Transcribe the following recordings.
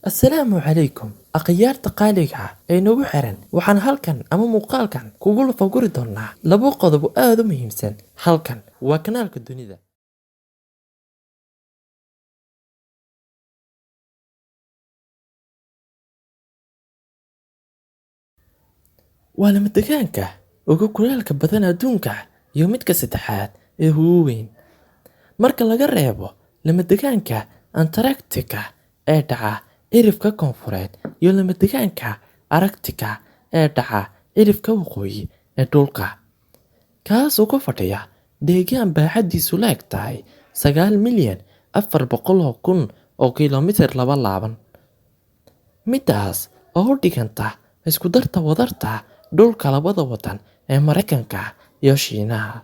Assalaamu calaykum akhyaarta qaaliga ah ee nagu xiran waxaan halkan ama muuqaalkan kugu lafaguri doonaa laba qodob oo aad u muhiimsan. Halkan waa kanaalka dunida. Waa lama degaanka ugu kulaylka badan adduunka iyo midka saddexaad ee ugu weyn marka laga reebo lama degaanka Antarctica ee dhaca cirifka koonfureed iyo lama degaanka Arctica ee dhaca cirifka waqooyi ee dhulka, kaas oo ku fadhiya deegaan baaxaddiisu la eg tahay 9,400,000 oo kiiloomitir laba. Midaas oo u dhiganta isku darta wadarta dhulka labada wadan ee Mareykanka iyo Shiinaha.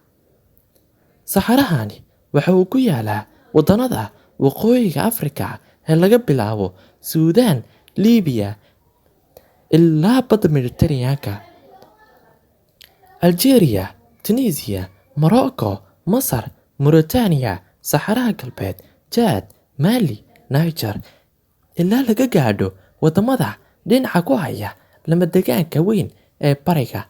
Saxarahani waxa uu ku yaalaa waddanada waqooyiga Afrika ee laga bilaabo Suudaan, Liibiya ilaa badda Mediterranean-ka, Algeria, Tunisia, Morocco, Masar, Mauritania, Saxaraha Galbeed, Chad, Mali, Niger ilaa laga gaadho wadamada dhinaca ku haya lama degaanka weyn ee bariga.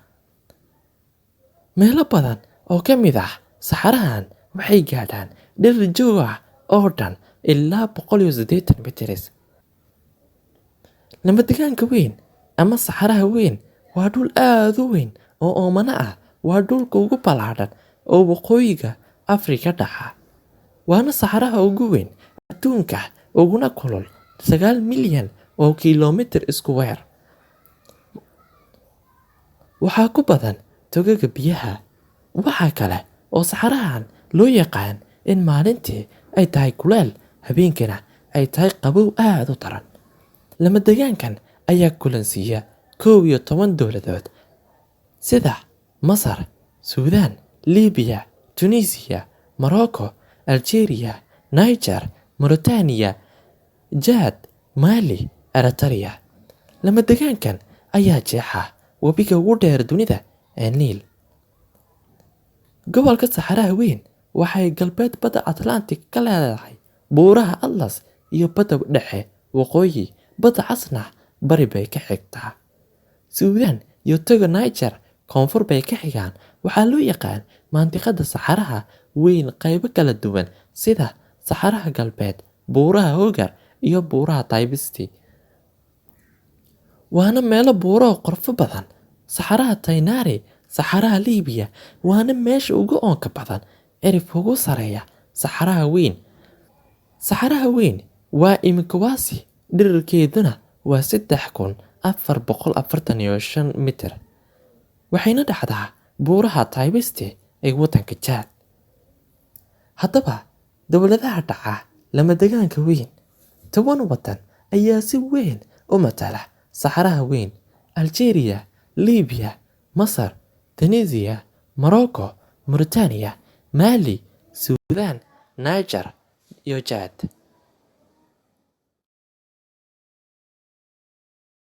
Meelo badan oo ka mid ah saxarahan waxay gaadhaan dherer joog ah oo dhan ilaa 180 mitir. Lama degaanka weyn ama saxaraha weyn waa dhul aad u weyn oo oomana ah. Waa dhulka ugu ballaaran oo waqooyiga Afrika dhaca, waana saxaraha ugu weyn adduunka uguna kulul 9 milyan oo kiiloomitir isku weer. Waxaa ku badan togaga biyaha. Waxa kale oo saxarahan loo yaqaan in maalintii ay tahay kuleyl, habeenkina ay tahay qabow aad u daran. Lama degaankan ayaa kulansiiya 11 dowladood sida Masar, Suudaan, Liibiya, Tunisia, Morocco, Algeria, Niger, Mauritania, Chad, Mali, Eritrea. Lama degaankan ayaa jeexa webiga ugu dheer dunida ee Niil. Gobolka Saxaraha weyn waxay galbeed badda Atlantic ka leedahay buuraha Atlas iyo badda dhexe waqooyi. Badda Casna bari bay ka xigtaa. Suudaan iyo toga Niger koonfur bay ka xigaan. Waxaa loo yaqaan mantiqada saxaraha weyn qaybo kala duwan sida Saxaraha Galbeed, buuraha Hoogar iyo buuraha Tibesti. Waana meelo buuro qorfo badan. Saxaraha Taynari, Saxaraha Liibiya waana meesha ugu oonka badan cirifka ugu sareeya saxaraha weyn. Saxaraha weyn waa imikwaasi dhererkeeduna waa 3,445 mitir, waxayna dhacdaa buuraha Tibesti ee waddanka Chad. Haddaba dowladaha dhaca lama degaanka weyn 10 waddan ayaa si weyn u matala saxaraha weyn: Algeria, Liibiya, Masar, Tunisia, Morocco, Mauritania, Mali, Suudaan, Niger iyo Chad.